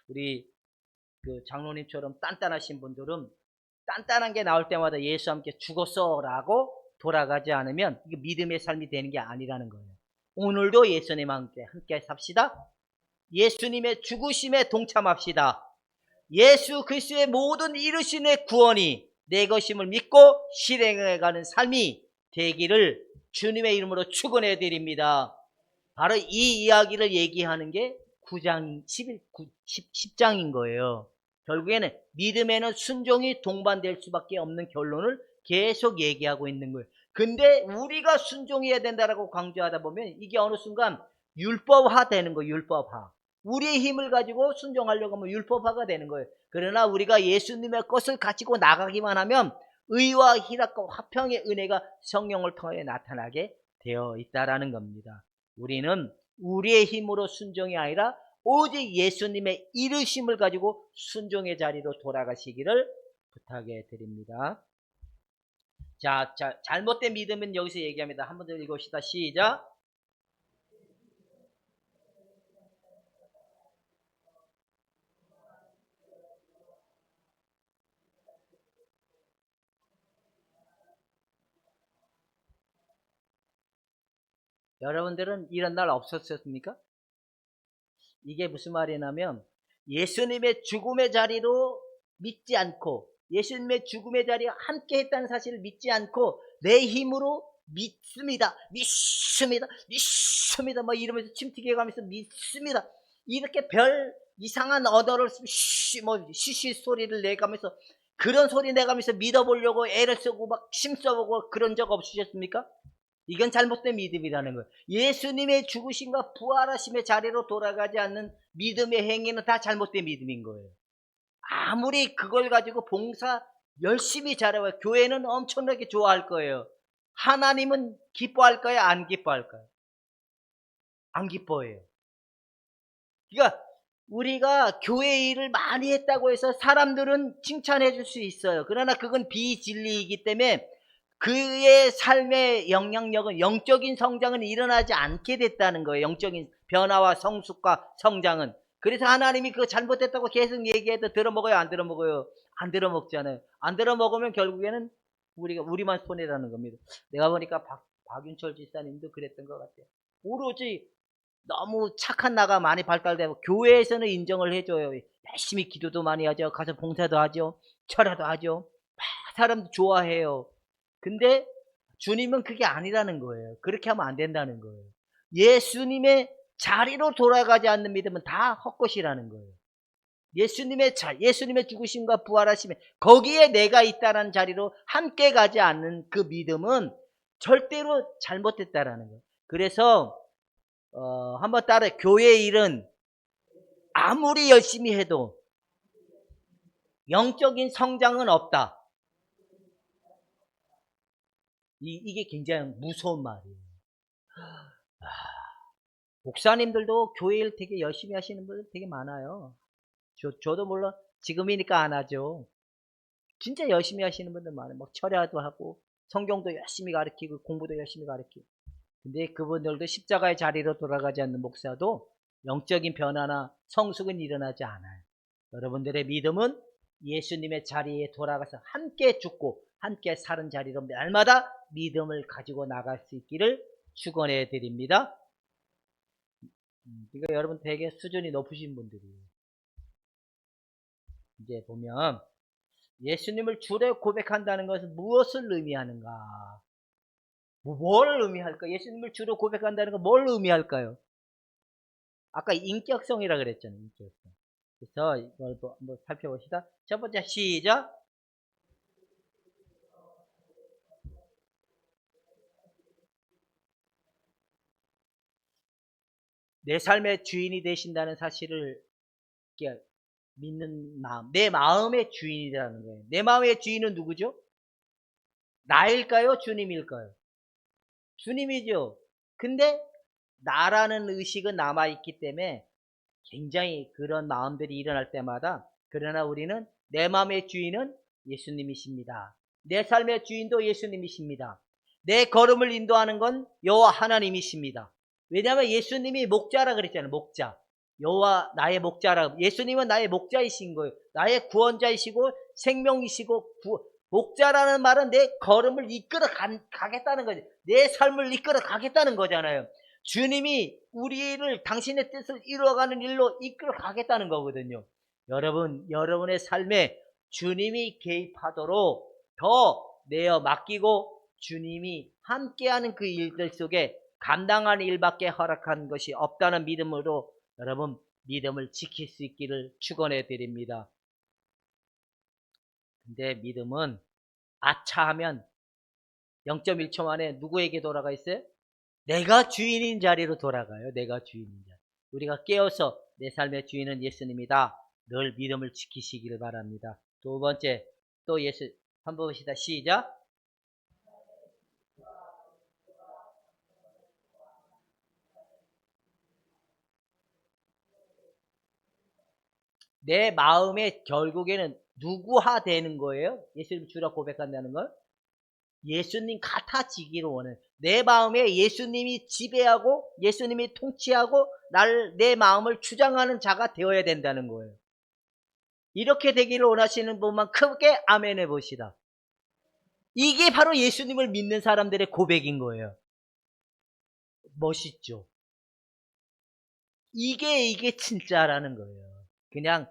우리 장로님처럼 단단하신 분들은 단단한 게 나올 때마다 예수와 함께 죽었어 라고 돌아가지 않으면 이게 믿음의 삶이 되는 게 아니라는 거예요. 오늘도 예수님과 함께 삽시다. 예수님의 죽으심에 동참합시다. 예수 그리스도의 모든 이루신의 구원이 내 것임을 믿고 실행해가는 삶이 되기를 주님의 이름으로 축원해 드립니다. 바로 이 이야기를 얘기하는 게 10장인 거예요. 결국에는 믿음에는 순종이 동반될 수밖에 없는 결론을 계속 얘기하고 있는 거예요. 근데 우리가 순종해야 된다라고 강조하다 보면 이게 어느 순간 율법화 되는 거예요. 율법화. 우리의 힘을 가지고 순종하려고 하면 율법화가 되는 거예요. 그러나 우리가 예수님의 것을 가지고 나가기만 하면 의와 희락과 화평의 은혜가 성령을 통해 나타나게 되어 있다라는 겁니다. 우리는 우리의 힘으로 순종이 아니라 오직 예수님의 이르심을 가지고 순종의 자리로 돌아가시기를 부탁해 드립니다. 자, 잘못된 믿음은 여기서 얘기합니다. 한 번 더 읽읍시다. 시작. 여러분들은 이런 날 없었습니까? 이게 무슨 말이냐면 예수님의 죽음의 자리로 믿지 않고 예수님의 죽음의 자리에 함께 했다는 사실을 믿지 않고 내 힘으로 믿습니다. 믿습니다. 믿습니다. 뭐 이러면서 침튀겨 가면서 믿습니다. 이렇게 별 이상한 언어를 쉬쉬 소리를 내가면서 그런 소리 내가면서 믿어보려고 애를 쓰고 막 힘써보고 그런 적 없으셨습니까? 이건 잘못된 믿음이라는 거예요. 예수님의 죽으심과 부활하심의 자리로 돌아가지 않는 믿음의 행위는 다 잘못된 믿음인 거예요. 아무리 그걸 가지고 봉사 열심히 잘해봐요. 교회는 엄청나게 좋아할 거예요. 하나님은 기뻐할까요? 안 기뻐할까요? 안 기뻐해요. 그러니까 우리가 교회 일을 많이 했다고 해서 사람들은 칭찬해 줄 수 있어요. 그러나 그건 비진리이기 때문에 그의 삶의 영향력은 영적인 성장은 일어나지 않게 됐다는 거예요. 영적인 변화와 성숙과 성장은. 그래서 하나님이 그거 잘못됐다고 계속 얘기해도 들어먹어요? 안 들어먹어요? 안 들어먹잖아요. 안 들어먹으면 결국에는 우리만 손해라는 겁니다. 내가 보니까 박윤철 지사님도 그랬던 것 같아요. 오로지 너무 착한 나가 많이 발달되고 교회에서는 인정을 해줘요. 열심히 기도도 많이 하죠. 가서 봉사도 하죠. 철야도 하죠. 사람도 좋아해요. 근데 주님은 그게 아니라는 거예요. 그렇게 하면 안 된다는 거예요. 예수님의 자리로 돌아가지 않는 믿음은 다 헛것이라는 거예요. 예수님의 죽으심과 부활하심에 거기에 내가 있다는 자리로 함께 가지 않는 그 믿음은 절대로 잘못됐다라는 거예요. 그래서 한번 따라 교회 일은 아무리 열심히 해도 영적인 성장은 없다. 이게 굉장히 무서운 말이에요. 목사님들도 교회 일 되게 열심히 하시는 분들 되게 많아요. 저도 물론 지금이니까 안 하죠. 진짜 열심히 하시는 분들 많아요. 막 철야도 하고 성경도 열심히 가르치고 공부도 열심히 가르치고. 근데 그분들도 십자가의 자리로 돌아가지 않는 목사도 영적인 변화나 성숙은 일어나지 않아요. 여러분들의 믿음은 예수님의 자리에 돌아가서 함께 죽고 함께 사는 자리로 날마다 믿음을 가지고 나갈 수 있기를 축원해 드립니다. 그러니까 여러분 되게 수준이 높으신 분들이에요. 이제 보면 예수님을 주로 고백한다는 것은 무엇을 의미하는가? 뭘 의미할까? 예수님을 주로 고백한다는 건 뭘 의미할까요? 아까 인격성이라 그랬잖아요. 인격성. 그래서 이걸 한번 살펴봅시다. 첫 번째 시작. 내 삶의 주인이 되신다는 사실을 믿는 마음, 내 마음의 주인이라는 거예요. 내 마음의 주인은 누구죠? 나일까요? 주님일까요? 주님이죠. 근데 나라는 의식은 남아있기 때문에 굉장히 그런 마음들이 일어날 때마다 그러나 우리는 내 마음의 주인은 예수님이십니다. 내 삶의 주인도 예수님이십니다. 내 걸음을 인도하는 건 여호와 하나님이십니다. 왜냐하면 예수님이 목자라 그랬잖아요. 목자. 여호와 나의 목자라. 예수님은 나의 목자이신 거예요. 나의 구원자이시고 생명이시고 목자라는 말은 내 걸음을 이끌어 가겠다는 거죠. 내 삶을 이끌어 가겠다는 거잖아요. 주님이 우리를 당신의 뜻을 이루어가는 일로 이끌어 가겠다는 거거든요. 여러분의 삶에 주님이 개입하도록 더 내어 맡기고 주님이 함께하는 그 일들 속에 감당하는 일밖에 허락한 것이 없다는 믿음으로 여러분 믿음을 지킬 수 있기를 축원해 드립니다. 근데 믿음은 아차하면 0.1초 만에 누구에게 돌아가 있어요? 내가 주인인 자리로 돌아가요. 내가 주인인 자리. 우리가 깨어서 내 삶의 주인은 예수님이다. 늘 믿음을 지키시기를 바랍니다. 두 번째, 또 한번 봅시다. 시작. 내 마음에 결국에는 누구화 되는 거예요? 예수님 주라 고백한다는 걸? 예수님 같아지기를 원해. 내 마음에 예수님이 지배하고 예수님이 통치하고 내 마음을 주장하는 자가 되어야 된다는 거예요. 이렇게 되기를 원하시는 분만 크게 아멘해 봅시다. 이게 바로 예수님을 믿는 사람들의 고백인 거예요. 멋있죠? 이게 진짜라는 거예요. 그냥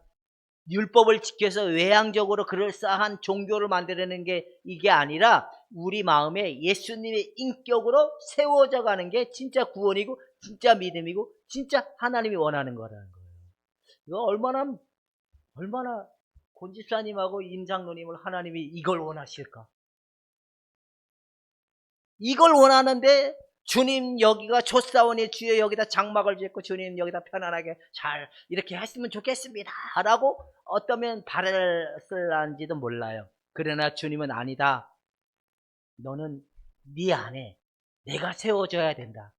율법을 지켜서 외향적으로 그럴싸한 종교를 만들어내는 게 이게 아니라 우리 마음에 예수님의 인격으로 세워져 가는 게 진짜 구원이고 진짜 믿음이고 진짜 하나님이 원하는 거라는 거예요. 이거 얼마나 권집사님하고 임장로님을 하나님이 이걸 원하실까? 이걸 원하는데 주님 여기가 조사원의 주여 여기다 장막을 짓고 주님 여기다 편안하게 잘 이렇게 했으면 좋겠습니다 라고 어떠면 바랄 한지도 몰라요. 그러나 주님은 아니다. 너는 네 안에 내가 세워져야 된다.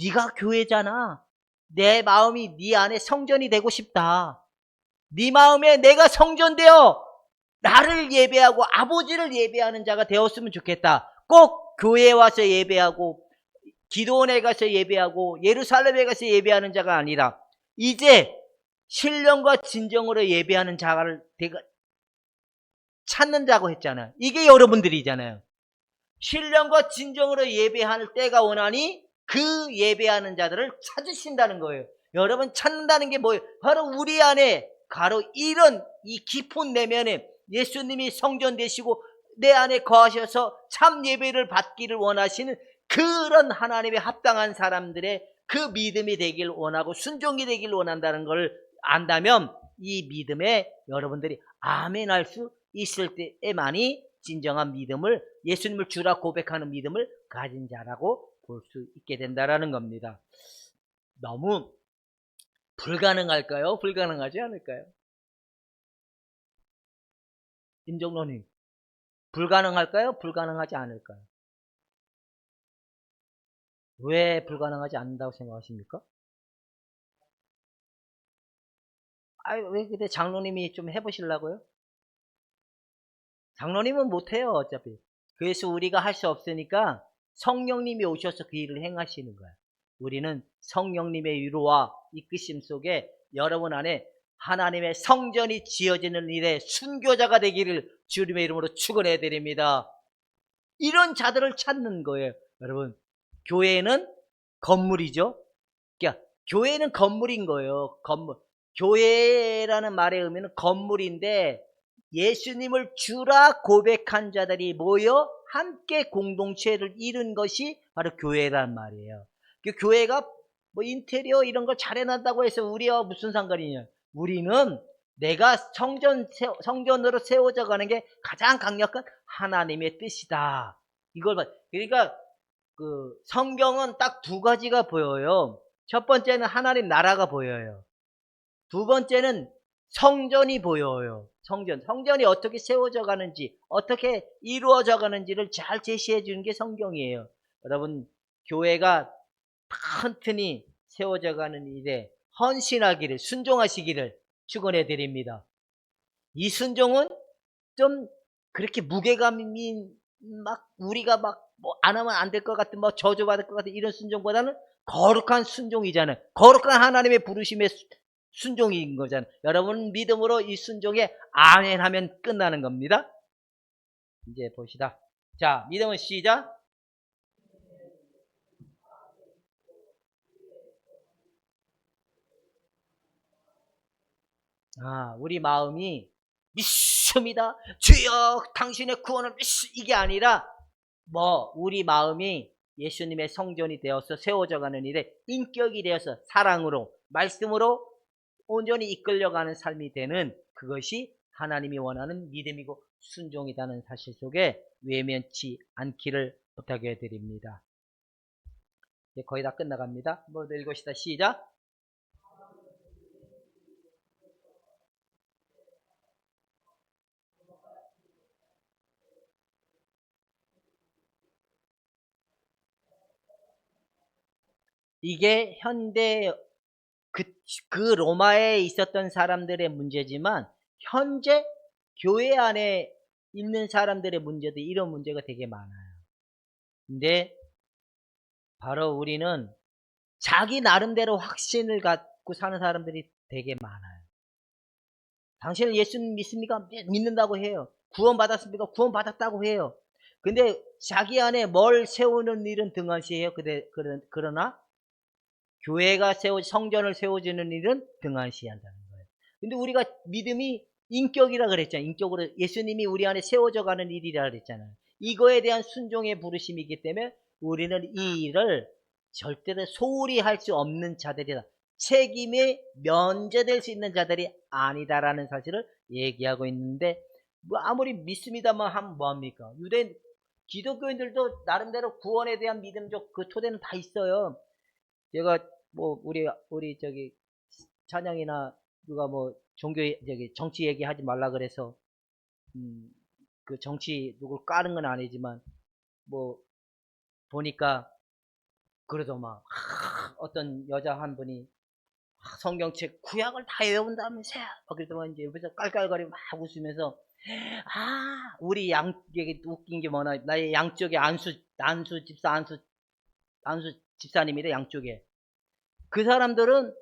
네가 교회잖아. 내 마음이 네 안에 성전이 되고 싶다. 네 마음에 내가 성전되어 나를 예배하고 아버지를 예배하는 자가 되었으면 좋겠다. 꼭 교회에 와서 예배하고 기도원에 가서 예배하고 예루살렘에 가서 예배하는 자가 아니라 이제 신령과 진정으로 예배하는 자를 찾는 자고 했잖아요. 이게 여러분들이잖아요. 신령과 진정으로 예배할 때가 오나니 그 예배하는 자들을 찾으신다는 거예요. 여러분 찾는다는 게 뭐예요? 바로 우리 안에 바로 이런 이 깊은 내면에 예수님이 성전 되시고 내 안에 거하셔서 참 예배를 받기를 원하시는 그런 하나님의 합당한 사람들의 그 믿음이 되길 원하고 순종이 되길 원한다는 걸 안다면 이 믿음에 여러분들이 아멘할 수 있을 때에만이 진정한 믿음을 예수님을 주라 고백하는 믿음을 가진 자라고 볼 수 있게 된다라는 겁니다. 너무 불가능할까요? 불가능하지 않을까요? 임종로님, 불가능할까요? 불가능하지 않을까요? 왜 불가능하지 않는다고 생각하십니까? 왜 근데 장로님이 좀 해보시려고요? 장로님은 못해요, 어차피. 그래서 우리가 할 수 없으니까 성령님이 오셔서 그 일을 행하시는 거야. 우리는 성령님의 위로와 이끄심 속에 여러분 안에 하나님의 성전이 지어지는 일에 순교자가 되기를 주님의 이름으로 축원해 드립니다. 이런 자들을 찾는 거예요. 여러분, 교회는 건물이죠. 그러니까 교회는 건물인 거예요. 건물. 교회라는 말의 의미는 건물인데 예수님을 주라 고백한 자들이 모여 함께 공동체를 이룬 것이 바로 교회란 말이에요. 그 교회가 뭐 인테리어 이런 걸 잘해놨다고 해서 우리와 무슨 상관이냐. 우리는 내가 성전으로 세워져 가는 게 가장 강력한 하나님의 뜻이다. 그러니까 그 성경은 딱 두 가지가 보여요. 첫 번째는 하나님 나라가 보여요. 두 번째는 성전이 보여요. 성전이 어떻게 세워져 가는지, 어떻게 이루어져 가는지를 잘 제시해 주는 게 성경이에요. 여러분, 교회가 튼튼히 세워져 가는 일에 헌신하기를, 순종하시기를 축원해 드립니다. 이 순종은 좀 그렇게 무게감이 막 우리가 막 뭐 안 하면 안 될 것 같은 뭐 저주받을 것 같은 이런 순종보다는 거룩한 순종이잖아요. 거룩한 하나님의 부르심의 순종인 거잖아요. 여러분 믿음으로 이 순종에 아멘 하면 끝나는 겁니다. 이제 봅시다. 자, 믿음은 시작. 우리 마음이 믿습니다. 주여 당신의 구원을 이게 아니라 우리 마음이 예수님의 성전이 되어서 세워져 가는 일에 인격이 되어서 사랑으로 말씀으로 온전히 이끌려가는 삶이 되는 그것이 하나님이 원하는 믿음이고 순종이라는 사실 속에 외면치 않기를 부탁해 드립니다. 이제 거의 다 끝나갑니다. 한번 읽읍시다. 시작. 이게 현대 그 로마에 있었던 사람들의 문제지만 현재 교회 안에 있는 사람들의 문제도 이런 문제가 되게 많아요. 근데 바로 우리는 자기 나름대로 확신을 갖고 사는 사람들이 되게 많아요. 당신은 예수님 믿습니까? 믿는다고 해요. 구원받았습니까? 구원받았다고 해요. 근데 자기 안에 뭘 세우는 일은 등한시해요. 그러나 교회가 성전을 세워주는 일은 등한시한다는 거예요. 근데 우리가 믿음이 인격이라 그랬잖아요. 인격으로 예수님이 우리 안에 세워져 가는 일이라 그랬잖아요. 이거에 대한 순종의 부르심이기 때문에 우리는 이 일을 절대로 소홀히 할 수 없는 자들이다. 책임에 면제될 수 있는 자들이 아니다라는 사실을 얘기하고 있는데, 뭐 아무리 믿습니다만 하면 뭐합니까? 기독교인들도 나름대로 구원에 대한 믿음적 그 토대는 다 있어요. 제가 뭐 우리 저기 찬양이나 누가 뭐 정치 얘기하지 말라 그래서 그 정치 누굴 까는 건 아니지만 뭐 보니까 그래도 막 어떤 여자 한 분이 성경책 구약을 다 외운다면서요. 그러더만 이제 옆에서 깔깔거리고 막 웃으면서 우리 이게 웃긴 게 뭐나 나의 양쪽에 안수 집사님이래 양쪽에. 그 사람들은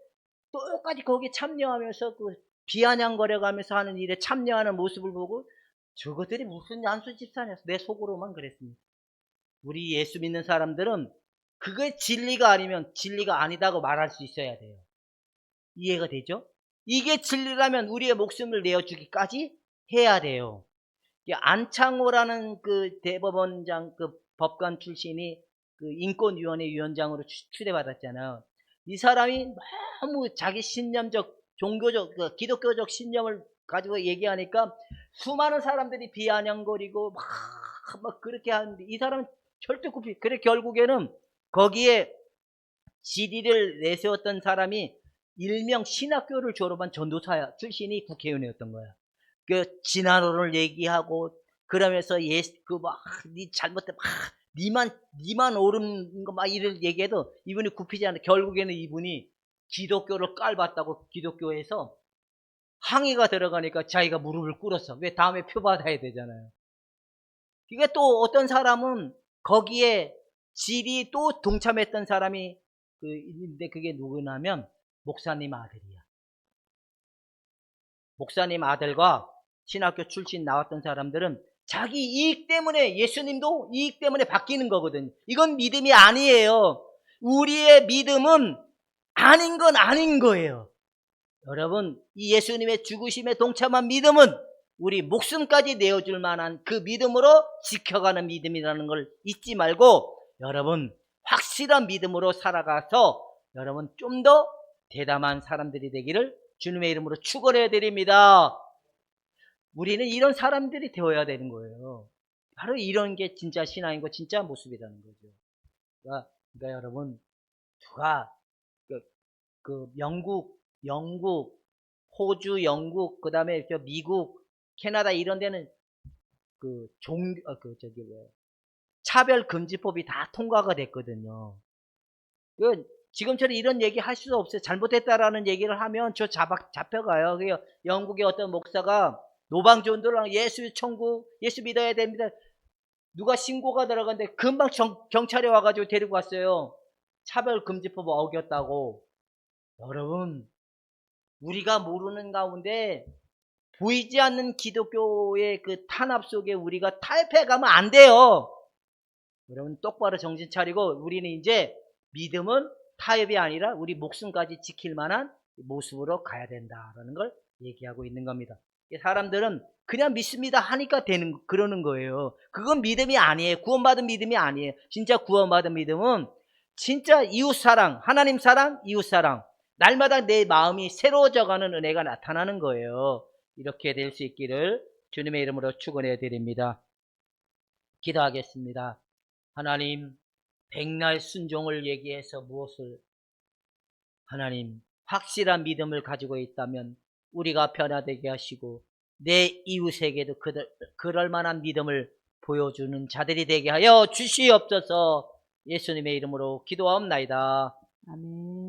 똑같이 거기에 참여하면서 그 비아냥거려가면서 하는 일에 참여하는 모습을 보고 저것들이 무슨 안수 집사냐서 내 속으로만 그랬습니다. 우리 예수 믿는 사람들은 그게 진리가 아니면 진리가 아니다고 말할 수 있어야 돼요. 이해가 되죠? 이게 진리라면 우리의 목숨을 내어주기까지 해야 돼요. 안창호라는 그 대법원장 그 법관 출신이 그 인권위원회 위원장으로 추대받았잖아요. 이 사람이 너무 자기 신념적 종교적 그 기독교적 신념을 가지고 얘기하니까 수많은 사람들이 비아냥거리고 막 그렇게 하는데 이 사람은 절대 그래 결국에는 거기에 질의를 내세웠던 사람이 일명 신학교를 졸업한 전도사 출신이 국회의원이었던 거야. 그 진화론을 얘기하고 그러면서 네 잘못된 니만 옳은 거 막 이를 얘기해도 이분이 굽히지 않아. 결국에는 이분이 기독교를 깔봤다고 기독교에서 항의가 들어가니까 자기가 무릎을 꿇었어. 왜 다음에 표 받아야 되잖아요. 이게 또 어떤 사람은 거기에 질이 또 동참했던 사람이 있는데 그게 누구냐면 목사님 아들이야. 목사님 아들과 신학교 출신 나왔던 사람들은 자기 이익 때문에 예수님도 이익 때문에 바뀌는 거거든요. 이건 믿음이 아니에요. 우리의 믿음은 아닌 건 아닌 거예요. 여러분 이 예수님의 죽으심에 동참한 믿음은 우리 목숨까지 내어줄 만한 그 믿음으로 지켜가는 믿음이라는 걸 잊지 말고 여러분 확실한 믿음으로 살아가서 여러분 좀 더 대담한 사람들이 되기를 주님의 이름으로 축원해 드립니다. 우리는 이런 사람들이 되어야 되는 거예요. 바로 이런 게 진짜 신앙이고 진짜 모습이라는 거죠. 그러니까 여러분 누가 영국, 호주, 영국, 그 다음에 미국, 캐나다 이런 데는 차별금지법이 다 통과가 됐거든요. 지금처럼 이런 얘기 할 수 없어요. 잘못했다라는 얘기를 하면 잡혀가요. 영국의 어떤 목사가 노방전도랑 예수 천국, 예수 믿어야 됩니다. 누가 신고가 들어갔는데 금방 경찰이 와가지고 데리고 갔어요. 차별금지법 어겼다고. 여러분, 우리가 모르는 가운데 보이지 않는 기독교의 그 탄압 속에 우리가 탈패가면 안 돼요. 여러분 똑바로 정신 차리고 우리는 이제 믿음은 타협이 아니라 우리 목숨까지 지킬 만한 모습으로 가야 된다라는 걸 얘기하고 있는 겁니다. 사람들은 그냥 믿습니다 하니까 그러는 거예요. 그건 믿음이 아니에요. 구원받은 믿음이 아니에요. 진짜 구원받은 믿음은 진짜 이웃사랑, 하나님 사랑, 이웃사랑, 날마다 내 마음이 새로워져가는 은혜가 나타나는 거예요. 이렇게 될 수 있기를 주님의 이름으로 축원해 드립니다. 기도하겠습니다. 하나님, 백날 순종을 얘기해서 하나님, 확실한 믿음을 가지고 있다면 우리가 변화되게 하시고 내 이웃에게도 그럴 만한 믿음을 보여주는 자들이 되게 하여 주시옵소서. 예수님의 이름으로 기도하옵나이다. 아멘.